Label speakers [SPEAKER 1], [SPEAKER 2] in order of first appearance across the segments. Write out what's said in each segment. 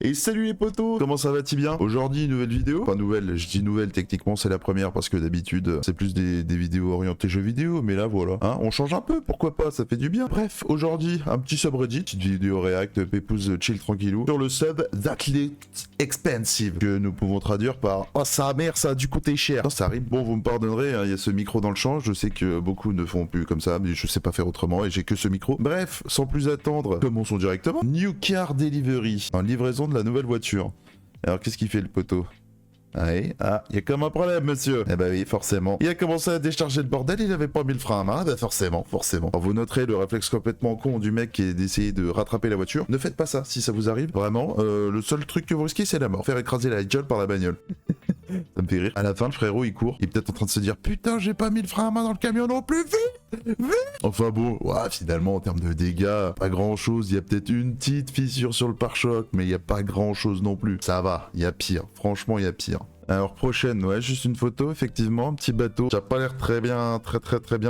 [SPEAKER 1] Et salut les potos, comment ça va-t-il bien? Aujourd'hui, nouvelle vidéo. Enfin nouvelle, je dis nouvelle, techniquement c'est la première parce que d'habitude c'est plus des vidéos orientées jeux vidéo, mais là voilà, hein, on change un peu, pourquoi pas, ça fait du bien. Bref, aujourd'hui, un petit subreddit, petite vidéo react, pépouze chill tranquillou, sur le sub That Lit Expensive, que nous pouvons traduire par oh sa mère, ça a dû coûter cher. Non, ça arrive, bon vous me pardonnerez, il y a ce micro dans le champ, je sais que beaucoup ne font plus comme ça, mais je sais pas faire autrement et j'ai que ce micro. Bref, sans plus attendre, commençons directement. New Car Delivery, en livraison de la nouvelle voiture. Alors qu'est-ce qu'il fait le poteau? Ah, il y a comme un problème, monsieur. Eh bah oui, forcément. Il a commencé à décharger le bordel, il avait pas mis le frein à main. Bah forcément. Alors vous noterez le réflexe complètement con du mec qui est d'essayer de rattraper la voiture. Ne faites pas ça si ça vous arrive. Vraiment, le seul truc que vous risquez, c'est la mort. Faire écraser la gueule par la bagnole. Ça me fait rire. À la fin, le frérot, il court. Il est peut-être en train de se dire putain, j'ai pas mis le frein à main dans le camion non plus. Vite. Enfin bon, ouais, finalement, en termes de dégâts, pas grand-chose. Il y a peut-être une petite fissure sur le pare-choc, mais il y a pas grand-chose non plus. Ça va, il y a pire. Franchement, il y a pire. Alors prochaine, ouais, juste une photo, effectivement, un petit bateau qui a pas l'air très bien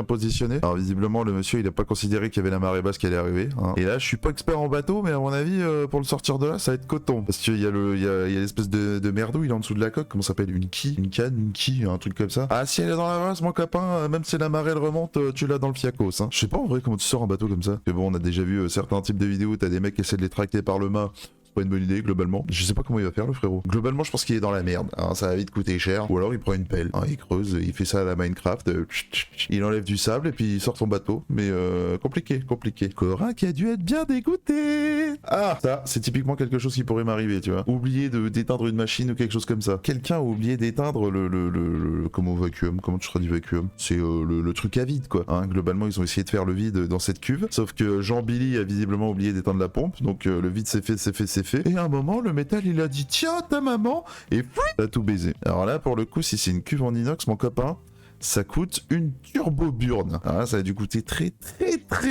[SPEAKER 1] positionné. Alors visiblement, le monsieur, il a pas considéré qu'il y avait la marée basse qui allait arriver. Hein. Et là, je suis pas expert en bateau, mais à mon avis, pour le sortir de là, ça va être coton. Parce qu'il y a l'espèce de merdouille en dessous de la coque, comment ça s'appelle? Une quille, une canne, une quille, un truc comme ça. Ah, si elle est dans la vase, mon copain, même si la marée elle remonte, tu l'as dans le fiacos. Hein. Je sais pas en vrai comment tu sors un bateau comme ça. Mais bon, on a déjà vu certains types de vidéos où t'as des mecs qui essaient de les tracter par le mât. Pas une bonne idée globalement. Je sais pas comment il va faire le frérot. Globalement je pense qu'il est dans la merde. Hein, ça va vite coûter cher. Ou alors il prend une pelle. Hein, il creuse, il fait ça à la Minecraft. Il enlève du sable et puis il sort son bateau. Mais compliqué. Corin qui a dû être bien dégoûté. Ah, ça c'est typiquement quelque chose qui pourrait m'arriver, tu vois. Oublier d'éteindre une machine ou quelque chose comme ça. Quelqu'un a oublié d'éteindre comment vacuum. Comment tu traduis vacuum? C'est le truc à vide quoi. Hein, globalement ils ont essayé de faire le vide dans cette cuve. Sauf que Jean Billy a visiblement oublié d'éteindre la pompe. Donc le vide s'est fait. Et à un moment, le métal, il a dit tiens, ta maman, et puis, t'as tout baisé. Alors là, pour le coup, si c'est une cuve en inox, mon copain, ça coûte une turbo burn. Alors là, ça a dû coûter très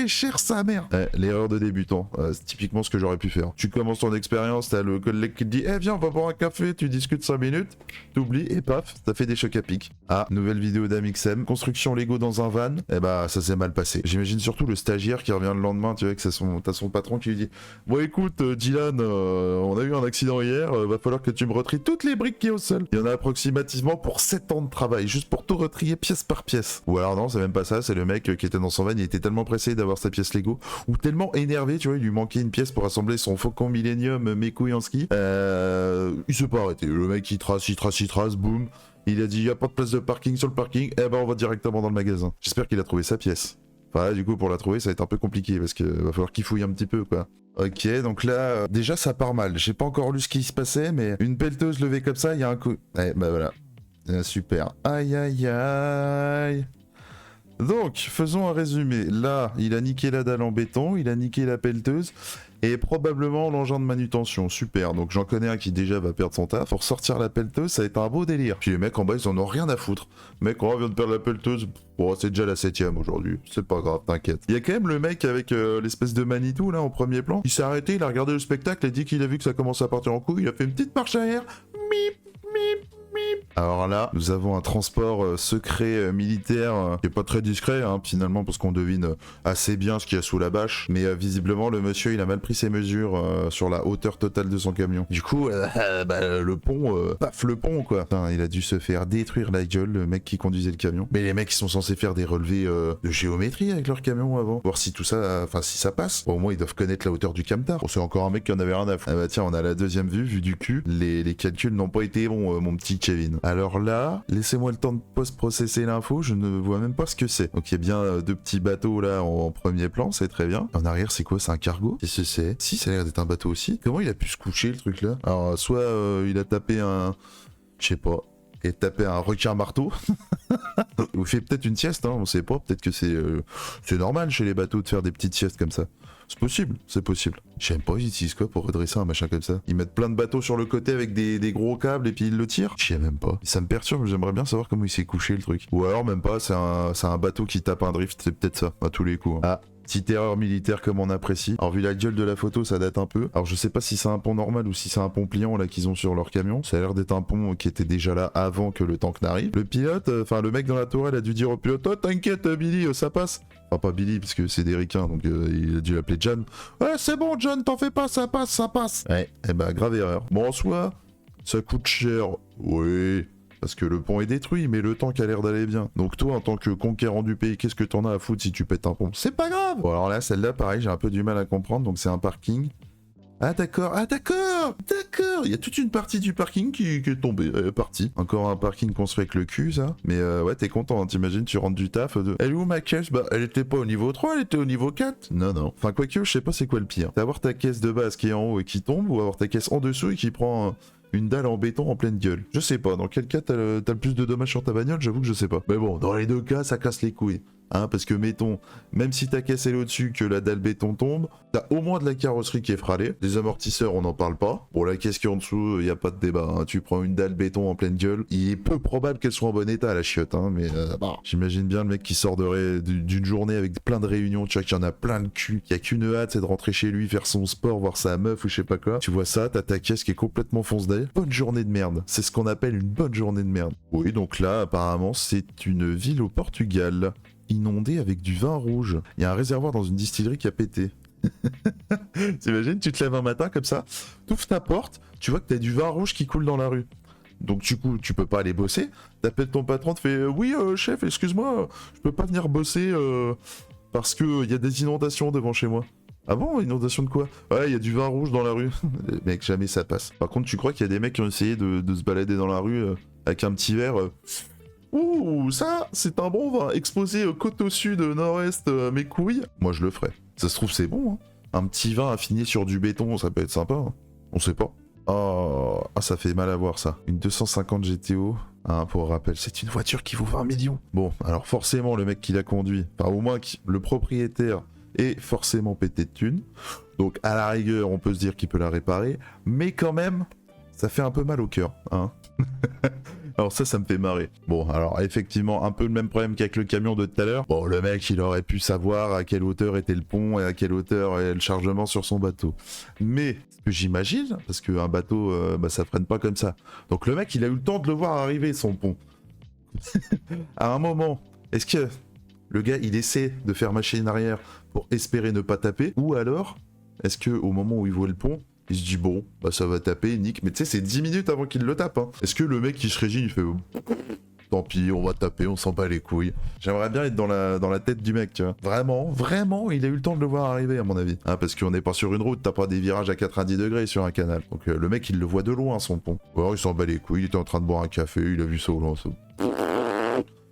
[SPEAKER 1] cher sa mère. L'erreur de débutant, c'est typiquement ce que j'aurais pu faire. Tu commences ton expérience, t'as le collègue qui te dit viens, on va boire un café, tu discutes 5 minutes, t'oublies et paf, t'as fait des chocs à pic. Ah, nouvelle vidéo d'Amixem, construction Lego dans un van, eh bah ça s'est mal passé. J'imagine surtout le stagiaire qui revient le lendemain, tu vois, que t'as son patron qui lui dit bon écoute Dylan, on a eu un accident hier, va falloir que tu me retries toutes les briques qui est au sol. Il y en a approximativement pour 7 ans de travail, juste pour tout retrier pièce par pièce. Ou alors non, c'est même pas ça, c'est le mec qui était dans son van, il était tellement pressé d'avoir sa pièce Lego, ou tellement énervé, tu vois, il lui manquait une pièce pour assembler son Faucon Millennium mes couilles en ski. Il s'est pas arrêté, le mec il trace, boum. Il a dit y a pas de place de parking sur le parking, eh ben on va directement dans le magasin. J'espère qu'il a trouvé sa pièce. Enfin là, du coup pour la trouver ça va être un peu compliqué parce que va falloir qu'il fouille un petit peu quoi. Ok, donc là, déjà ça part mal. J'ai pas encore lu ce qui se passait, mais une pelleteuse levée comme ça, il y a un coup. Eh bah voilà. Super. Aïe. Donc, faisons un résumé. Là, il a niqué la dalle en béton, il a niqué la pelleteuse et probablement l'engin de manutention. Super. Donc, j'en connais un qui déjà va perdre son taf. Pour sortir la pelleteuse, ça va être un beau délire. Puis les mecs en bas, ils en ont rien à foutre. Mec, on vient de perdre la pelleteuse. Bon, c'est déjà la 7ème aujourd'hui. C'est pas grave, t'inquiète. Il y a quand même le mec avec l'espèce de Manitou là en premier plan. Il s'est arrêté, il a regardé le spectacle et dit qu'il a vu que ça commençait à partir en couille. Il a fait une petite marche arrière. Mip. Alors là, nous avons un transport secret militaire qui est pas très discret hein, finalement parce qu'on devine assez bien ce qu'il y a sous la bâche. Mais visiblement le monsieur il a mal pris ses mesures sur la hauteur totale de son camion. Du coup, le pont, paf le pont quoi. Enfin, il a dû se faire détruire la gueule le mec qui conduisait le camion. Mais les mecs ils sont censés faire des relevés de géométrie avec leur camion avant. Voir si tout ça, enfin si ça passe. Bon, au moins ils doivent connaître la hauteur du camtar. Bon, c'est encore un mec qui en avait rien à foutre. Ah bah tiens, on a la deuxième vue du cul. Les calculs n'ont pas été bons mon petit Kevin. Alors là, laissez-moi le temps de post-processer l'info, je ne vois même pas ce que c'est. Donc il y a bien deux petits bateaux là en premier plan, c'est très bien. En arrière, c'est quoi? C'est un cargo? Qu'est-ce que c'est? Si, ça a l'air d'être un bateau aussi. Comment il a pu se coucher le truc là? Alors soit il a tapé un... Je sais pas. Il a tapé un requin marteau. Ou fait peut-être une sieste, hein, on sait pas. Peut-être que c'est normal chez les bateaux de faire des petites siestes comme ça. C'est possible. Je sais même pas, ils utilisent quoi pour redresser un machin comme ça? Ils mettent plein de bateaux sur le côté avec des gros câbles et puis ils le tirent? Je sais même pas. Ça me perturbe, j'aimerais bien savoir comment il s'est couché le truc. Ou alors même pas, c'est un bateau qui tape un drift, c'est peut-être ça, à tous les coups. Hein. Ah, Petite erreur militaire comme on apprécie. Alors vu la gueule de la photo, ça date un peu. Alors je sais pas si c'est un pont normal ou si c'est un pont pliant là qu'ils ont sur leur camion. Ça a l'air d'être un pont qui était déjà là avant que le tank n'arrive. Le pilote, enfin le mec dans la tourelle a dû dire au pilote: oh t'inquiète Billy, ça passe. Enfin pas Billy parce que c'est des ricains, donc il a dû l'appeler John. Ouais c'est bon John, t'en fais pas, ça passe, ça passe. Ouais, eh bah grave erreur. Bon en soi, ça coûte cher. Oui. Parce que le pont est détruit, mais le tank a l'air d'aller bien. Donc toi, en tant que conquérant du pays, qu'est-ce que t'en as à foutre si tu pètes un pont? C'est pas grave. Bon alors là, celle-là, pareil, j'ai un peu du mal à comprendre, donc c'est un parking. Ah d'accord, il y a toute une partie du parking qui est tombée, partie. Encore un parking construit avec le cul, ça. Mais ouais, t'es content, hein, t'imagines, tu rentres du taf. Elle est où ma caisse? Bah, elle était pas au niveau 3, elle était au niveau 4. Non, non. Enfin, quoique, je sais pas c'est quoi le pire. C'est avoir ta caisse de base qui est en haut et qui tombe, ou avoir ta caisse en dessous et qui prend une dalle en béton en pleine gueule. Je sais pas, dans quel cas t'as le plus de dommages sur ta bagnole, j'avoue que je sais pas. Mais bon, dans les deux cas, ça casse les couilles. Hein, parce que mettons, même si ta caisse est au-dessus, que la dalle béton tombe, t'as au moins de la carrosserie qui est fralée. Les amortisseurs, on n'en parle pas. Bon, la caisse qui est en dessous, y a pas de débat. Hein. Tu prends une dalle béton en pleine gueule, il est peu probable qu'elle soit en bon état, la chiotte. Hein, mais bah, j'imagine bien le mec qui sort d'une journée avec plein de réunions, tu vois qu'il y en a plein de cul, qui a qu'une hâte, c'est de rentrer chez lui, faire son sport, voir sa meuf ou je sais pas quoi. Tu vois ça, t'as ta caisse qui est complètement fonce-daille. Bonne journée de merde. C'est ce qu'on appelle une bonne journée de merde. Oui, donc là, apparemment, c'est une ville au Portugal. Inondé avec du vin rouge. Il y a un réservoir dans une distillerie qui a pété. T'imagines, tu te lèves un matin comme ça, t'ouvres ta porte, tu vois que t'as du vin rouge qui coule dans la rue. Donc du coup, tu peux pas aller bosser. T'appelles ton patron, te fait oui chef, excuse-moi, je peux pas venir bosser parce que y a des inondations devant chez moi. Ah bon, inondation de quoi? Ouais, il y a du vin rouge dans la rue. Mec, jamais ça passe. Par contre, tu crois qu'il y a des mecs qui ont essayé de se balader dans la rue avec un petit verre ouh, ça, c'est un bon vin. Exposé côte au sud, nord-est, mes couilles. Moi, je le ferais. Ça se trouve, c'est bon. Hein. Un petit vin affiné sur du béton, ça peut être sympa. Hein. On sait pas. Oh, ah, ça fait mal à voir ça. Une 250 GTO. Hein, pour rappel, c'est une voiture qui vaut 20 millions. Bon, alors forcément, le mec qui l'a conduit, enfin au moins le propriétaire est forcément pété de thunes. Donc à la rigueur, on peut se dire qu'il peut la réparer. Mais quand même, ça fait un peu mal au cœur. Hein. Alors ça me fait marrer. Bon, alors effectivement, un peu le même problème qu'avec le camion de tout à l'heure. Bon, le mec, il aurait pu savoir à quelle hauteur était le pont et à quelle hauteur est le chargement sur son bateau. Mais, ce que j'imagine, parce qu'un bateau, ça freine pas comme ça. Donc le mec, il a eu le temps de le voir arriver, son pont. À un moment, est-ce que le gars, il essaie de faire machine arrière pour espérer ne pas taper? Ou alors, est-ce que au moment où il voit le pont, il se dit bon, bah ça va taper, nique. Mais tu sais, c'est 10 minutes avant qu'il le tape. Hein. Est-ce que le mec qui se régigne, il fait tant pis, on va taper, on s'en bat les couilles. J'aimerais bien être dans la tête du mec, tu vois. Vraiment, il a eu le temps de le voir arriver, à mon avis. Hein, parce qu'on n'est pas sur une route, t'as pas des virages à 90 degrés sur un canal. Donc le mec, il le voit de loin, son pont. Ou alors il s'en bat les couilles, il était en train de boire un café, il a vu ça au loin. Ça.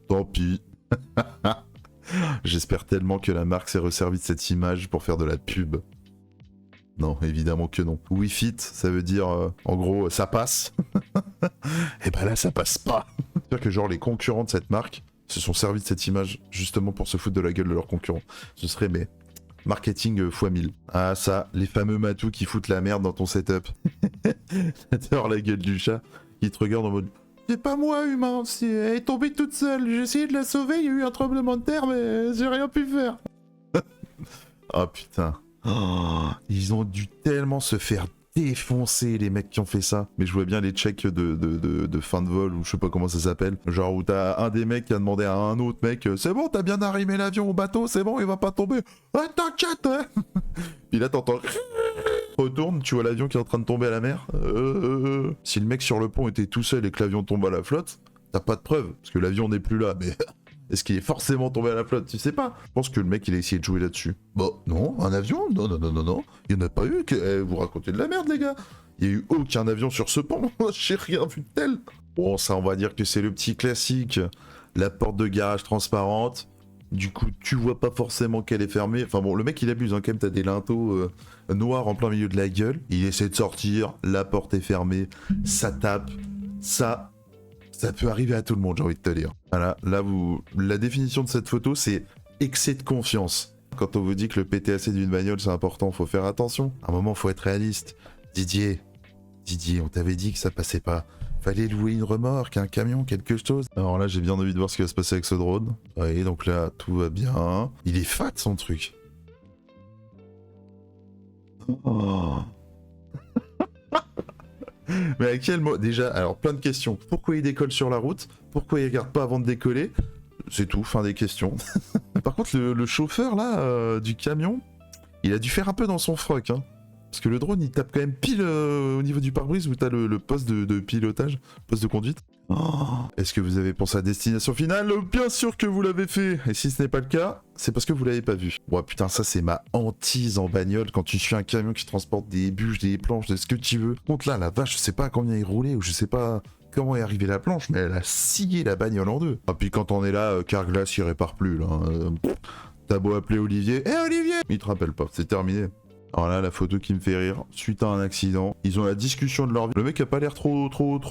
[SPEAKER 1] Tant pis. J'espère tellement que la marque s'est resservie de cette image pour faire de la pub. Non, évidemment que non. We fit, ça veut dire, en gros, ça passe. Et bah là, ça passe pas. C'est-à-dire que genre les concurrents de cette marque se sont servis de cette image justement pour se foutre de la gueule de leurs concurrents. Ce serait, mais, marketing x 1000. Ah ça, les fameux matous qui foutent la merde dans ton setup. J'adore la gueule du chat qui te regarde en mode... C'est pas moi, humain, elle est tombée toute seule. J'ai essayé de la sauver, il y a eu un tremblement de terre, mais j'ai rien pu faire. Oh putain. Oh, ils ont dû tellement se faire défoncer, les mecs qui ont fait ça. Mais je vois bien les checks de fin de vol, ou je sais pas comment ça s'appelle. Genre où t'as un des mecs qui a demandé à un autre mec, c'est bon, t'as bien arrimé l'avion au bateau, c'est bon, il va pas tomber. Ah, t'inquiète, hein. Puis là, t'entends... Retourne, tu vois l'avion qui est en train de tomber à la mer. Si le mec sur le pont était tout seul et que l'avion tombe à la flotte, t'as pas de preuve, parce que l'avion n'est plus là, mais... Est-ce qu'il est forcément tombé à la flotte? Tu sais pas. Je pense que le mec, il a essayé de jouer là-dessus. Bon, non, un avion? Non. Il n'y en a pas eu. Vous racontez de la merde, les gars. Il n'y a eu aucun avion sur ce pont. J'ai rien vu de tel. Bon, ça, on va dire que c'est le petit classique. La porte de garage transparente. Du coup, tu vois pas forcément qu'elle est fermée. Enfin bon, le mec, il abuse, hein, quand même. T'as des linteaux noirs en plein milieu de la gueule. Il essaie de sortir. La porte est fermée. Ça tape. Ça peut arriver à tout le monde, j'ai envie de te dire. Voilà, là, la définition de cette photo, c'est excès de confiance. Quand on vous dit que le PTAC d'une bagnole, c'est important, faut faire attention. À un moment, faut être réaliste. Didier, on t'avait dit que ça passait pas. Fallait louer une remorque, un camion, quelque chose. Alors là, j'ai bien envie de voir ce qui va se passer avec ce drone. Oui, donc là, tout va bien. Il est fat, son truc. Oh. Mais à quel moment... Déjà, alors plein de questions. Pourquoi il décolle sur la route? Pourquoi il regarde pas avant de décoller? C'est tout, fin des questions. Par contre, le chauffeur là, du camion, il a dû faire un peu dans son froc, hein. Parce que le drone, il tape quand même pile au niveau du pare-brise où t'as le poste de pilotage, poste de conduite. Oh, est-ce que vous avez pensé à destination finale? Bien sûr que vous l'avez fait. Et si ce n'est pas le cas, c'est parce que vous l'avez pas vu. Ouais, putain, ça c'est ma hantise en bagnole quand tu suis un camion qui transporte des bûches, des planches, de ce que tu veux. Contre là, la vache, je sais pas à combien il roulait ou je sais pas comment est arrivée la planche, mais elle a scié la bagnole en deux. Ah, puis quand on est là, Carglass, il répare plus là. T'as beau appeler Olivier. Eh Olivier! Il te rappelle pas, c'est terminé. Alors là, la photo qui me fait rire, suite à un accident, ils ont la discussion de leur vie. Le mec a pas l'air trop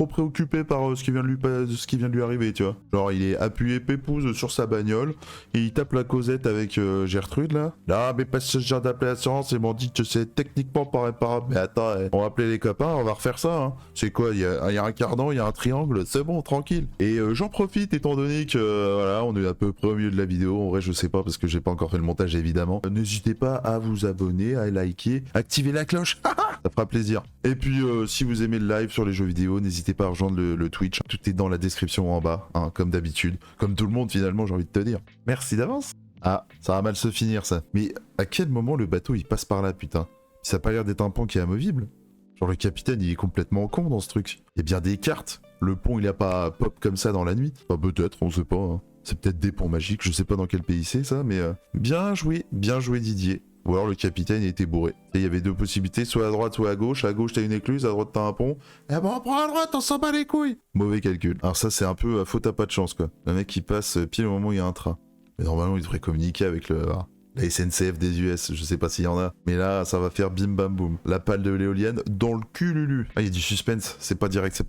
[SPEAKER 1] préoccupé par ce qui vient de lui arriver, tu vois. Genre, il est appuyé pépouze sur sa bagnole, et il tape la causette avec Gertrude, là. Là, mais parce que j'ai d'appeler l'assurance, ils m'ont dit que c'est techniquement pas réparable. Mais attends, on va appeler les copains, on va refaire ça, hein. C'est quoi, il y a un cardan, il y a un triangle, c'est bon, tranquille. Et j'en profite, étant donné que, voilà, on est à peu près au milieu de la vidéo. En vrai, je sais pas, parce que j'ai pas encore fait le montage, évidemment. N'hésitez pas à vous abonner, à liker. Activez la cloche, ça fera plaisir. Et puis si vous aimez le live sur les jeux vidéo, n'hésitez pas à rejoindre le Twitch, tout est dans la description en bas, hein, comme d'habitude, comme tout le monde finalement, j'ai envie de te dire. Merci d'avance. Ah, ça va mal se finir ça. Mais à quel moment le bateau il passe par là, putain? Ça a pas l'air d'être un pont qui est amovible. Genre le capitaine il est complètement con dans ce truc. Il y a bien des cartes, le pont il a pas pop comme ça dans la nuit. Enfin peut-être, on sait pas, hein. C'est peut-être des ponts magiques, je sais pas dans quel pays c'est ça, mais bien joué Didier. Ou alors le capitaine il était bourré. Et il y avait deux possibilités, soit à droite, soit à gauche. À gauche t'as une écluse, à droite t'as un pont. Eh ben on prend à droite, on s'en bat les couilles. Mauvais calcul. Alors ça c'est un peu faute à pas de chance quoi. Le mec qui passe pile au moment où il y a un train. Mais normalement il devrait communiquer avec la SNCF des US, je sais pas s'il y en a. Mais là ça va faire bim bam boum. La pale de l'éolienne dans le cul Lulu. Ah il y a du suspense, c'est pas direct.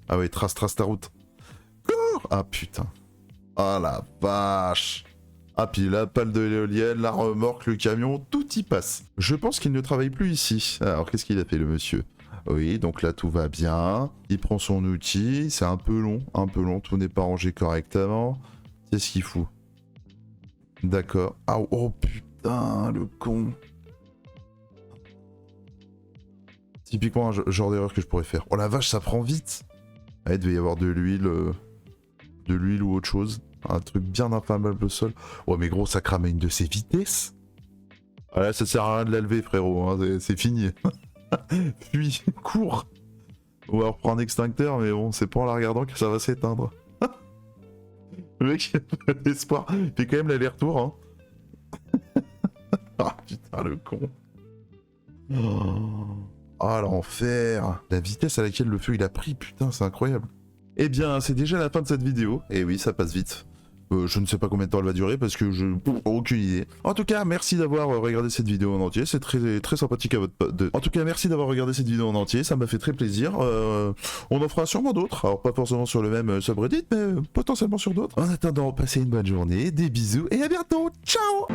[SPEAKER 1] Ah ouais, trace ta route. Cours. Ah putain. Ah la vache. Ah puis la pale de l'éolienne, la remorque, le camion, tout y passe. Je pense qu'il ne travaille plus ici. Alors qu'est-ce qu'il a fait le monsieur? Oui, donc là tout va bien. Il prend son outil, c'est un peu long, tout n'est pas rangé correctement. Qu'est-ce qu'il fout? D'accord. Ah, oh putain, le con. Typiquement un genre d'erreur que je pourrais faire. Oh la vache, ça prend vite. Ah, il devait y avoir de l'huile ou autre chose. Un truc bien inflammable au sol. Ouais mais gros ça crame à une de ses vitesses. Ah là ça sert à rien de la lever frérot, hein, c'est fini. Fuis, cours. On va reprendre un extincteur mais bon c'est pas en la regardant que ça va s'éteindre. Le mec il a pas d'espoir. Il fait quand même l'aller-retour hein. Ah putain le con. Oh l'enfer. La vitesse à laquelle le feu il a pris, putain c'est incroyable. Eh bien c'est déjà la fin de cette vidéo. Et oui ça passe vite. Je ne sais pas combien de temps elle va durer parce que je n'ai aucune idée. En tout cas, merci d'avoir regardé cette vidéo en entier. C'est très sympathique à votre... En tout cas, merci d'avoir regardé cette vidéo en entier. Ça m'a fait très plaisir. On en fera sûrement d'autres. Alors, pas forcément sur le même subreddit, mais potentiellement sur d'autres. En attendant, passez une bonne journée, des bisous et à bientôt. Ciao!